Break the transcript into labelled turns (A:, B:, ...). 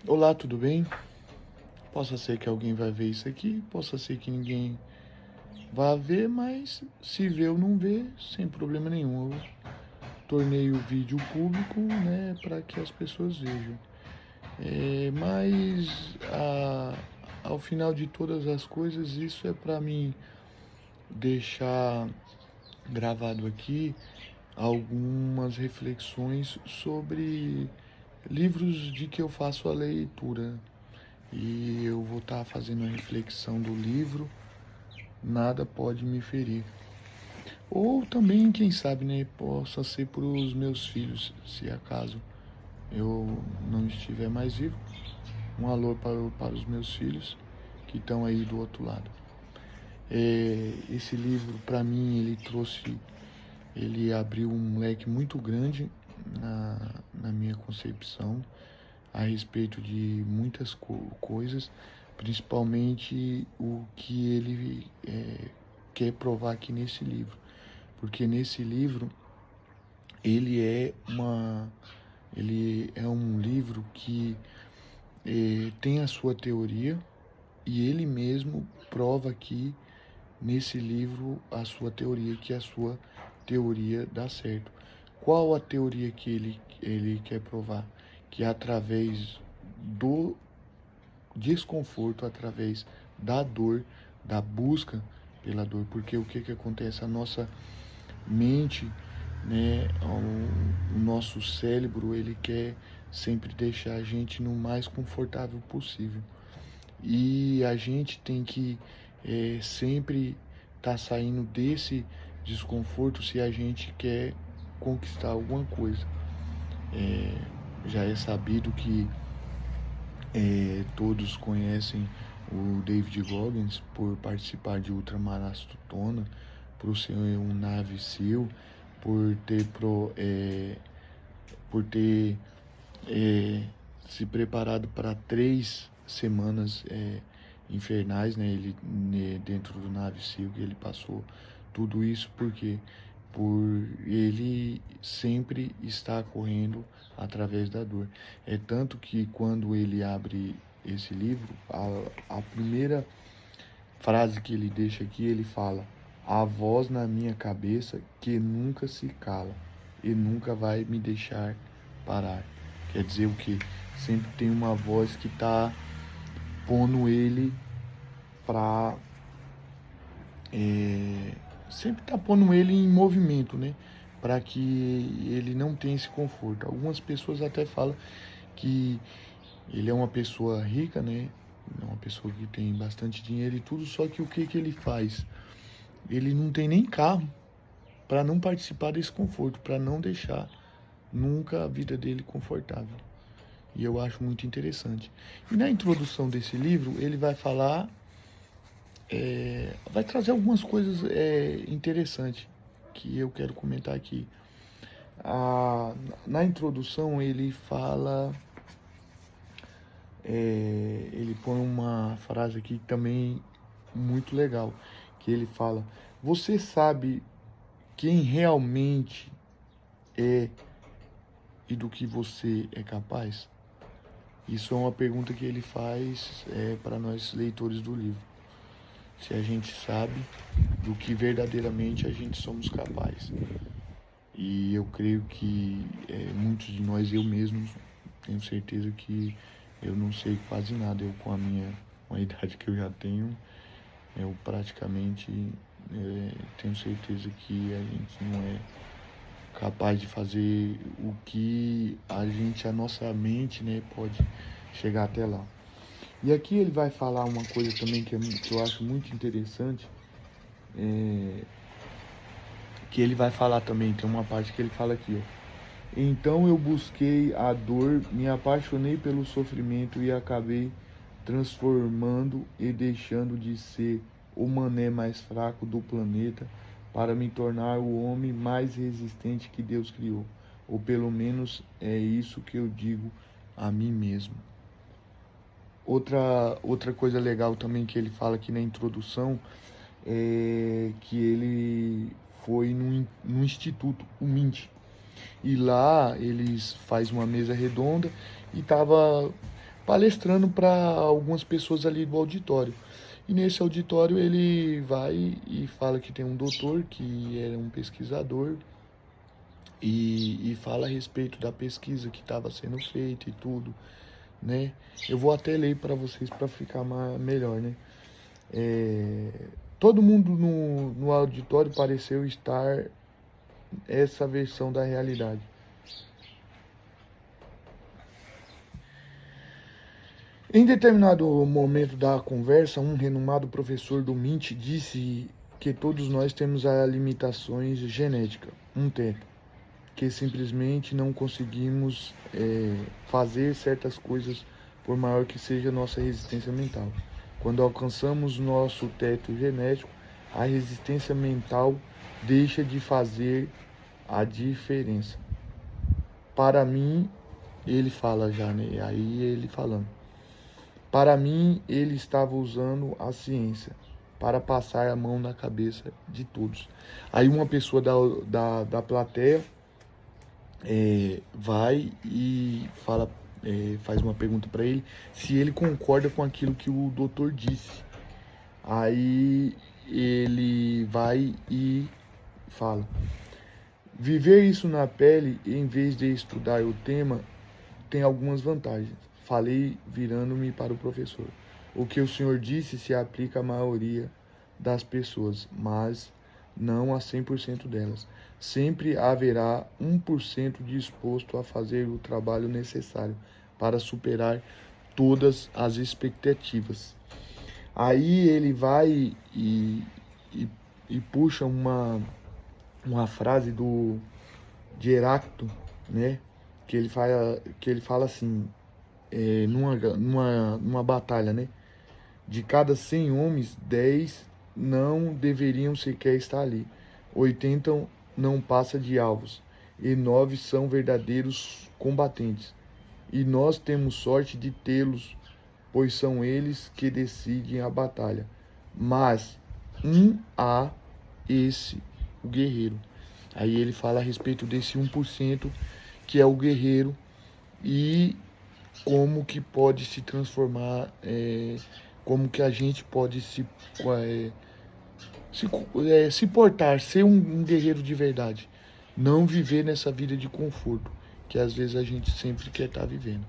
A: Olá, tudo bem? Possa ser que alguém vai ver isso aqui, possa ser que ninguém vá ver, mas se vê ou não vê, sem problema nenhum. Eu tornei o vídeo público, né, para que as pessoas vejam. Mas ao final de todas as coisas, isso é para mim deixar gravado aqui algumas reflexões sobre livros de que eu faço a leitura. E eu vou estar fazendo a reflexão do livro Nada Pode Me Ferir. Ou também, quem sabe, né, possa ser para os meus filhos, se acaso eu não estiver mais vivo. Um alô para os meus filhos que estão aí do outro lado. Esse livro, para mim, ele abriu um leque muito grande na minha concepção a respeito de muitas coisas, principalmente o que ele quer provar aqui nesse livro. Porque nesse livro ele é uma ele é um livro que tem a sua teoria e ele mesmo prova aqui nesse livro a sua teoria, que a sua teoria dá certo. Qual a teoria que ele quer provar? Que através do desconforto, através da dor, da busca pela dor, porque o que acontece? A nossa mente, né, o nosso cérebro, ele quer sempre deixar a gente no mais confortável possível. E a gente tem que sempre estar saindo desse desconforto se a gente quer conquistar alguma coisa. Já é sabido que todos conhecem o David Goggins por participar de ultramaratona, por ser um Navy SEAL, por ter, por ter se preparado para 3 semanas infernais, né? Ele dentro do Navy SEAL, que ele passou tudo isso porque por ele sempre está correndo através da dor. É tanto que quando ele abre esse livro, a primeira frase que ele deixa aqui, ele fala: a voz na minha cabeça que nunca se cala e nunca vai me deixar parar. Quer dizer o que? Sempre tem uma voz que está pondo ele para sempre está pondo ele em movimento, né? Para que ele não tenha esse conforto. Algumas pessoas até falam que ele é uma pessoa rica, né? É uma pessoa que tem bastante dinheiro e tudo, só que o que ele faz? Ele não tem nem carro para não participar desse conforto, para não deixar nunca a vida dele confortável. E eu acho muito interessante. E na introdução desse livro, ele vai falar, vai trazer algumas coisas interessantes que eu quero comentar aqui. Na introdução, ele fala, ele põe uma frase aqui também muito legal, que ele fala: você sabe quem realmente é e do que você é capaz? Isso é uma pergunta que ele faz para nós leitores do livro. Se a gente sabe do que verdadeiramente a gente somos capazes. E eu creio que muitos de nós, eu mesmo, tenho certeza que eu não sei quase nada. Eu, com a idade que eu já tenho, eu praticamente tenho certeza que a gente não é capaz de fazer o que a nossa mente, né, pode chegar até lá. E aqui ele vai falar uma coisa também que eu acho muito interessante, que ele vai falar também, tem uma parte que ele fala aqui, ó. Então eu busquei a dor, me apaixonei pelo sofrimento e acabei transformando e deixando de ser o mané mais fraco do planeta para me tornar o homem mais resistente que Deus criou. Ou pelo menos é isso que eu digo a mim mesmo. Outra coisa legal também que ele fala aqui na introdução é que ele foi num instituto, o MINT. E lá eles fazem uma mesa redonda e tava palestrando para algumas pessoas ali do auditório. E nesse auditório ele vai e fala que tem um doutor que era um pesquisador e fala a respeito da pesquisa que estava sendo feita e tudo, né? Eu vou até ler para vocês para ficar melhor, né? Todo mundo no auditório pareceu estar essa versão da realidade. Em determinado momento da conversa, um renomado professor do MIT disse que todos nós temos limitações genéticas, um teto, que simplesmente não conseguimos fazer certas coisas por maior que seja a nossa resistência mental. Quando alcançamos nosso teto genético, a resistência mental deixa de fazer a diferença. Para mim, ele fala já, né? Aí ele falando. Para mim, ele estava usando a ciência para passar a mão na cabeça de todos. Aí uma pessoa da plateia vai e fala, faz uma pergunta para ele se ele concorda com aquilo que o doutor disse. Aí ele vai e fala: viver isso na pele, em vez de estudar o tema, tem algumas vantagens. Falei virando-me para o professor. O que o senhor disse se aplica à maioria das pessoas, mas não a 100% delas. Sempre haverá 1% disposto a fazer o trabalho necessário para superar todas as expectativas. Aí ele vai e puxa uma frase de Heráclito, né? Que ele fala assim, numa batalha, né? De cada 100 homens, 10 não deveriam sequer estar ali. 80 não passa de alvos. E 9 são verdadeiros combatentes. E nós temos sorte de tê-los, pois são eles que decidem a batalha. Mas há esse, o guerreiro. Aí ele fala a respeito desse 1%, que é o guerreiro, e como que pode se transformar, como que a gente pode se portar, ser um guerreiro de verdade. Não viver nessa vida de conforto, que às vezes a gente sempre quer estar vivendo.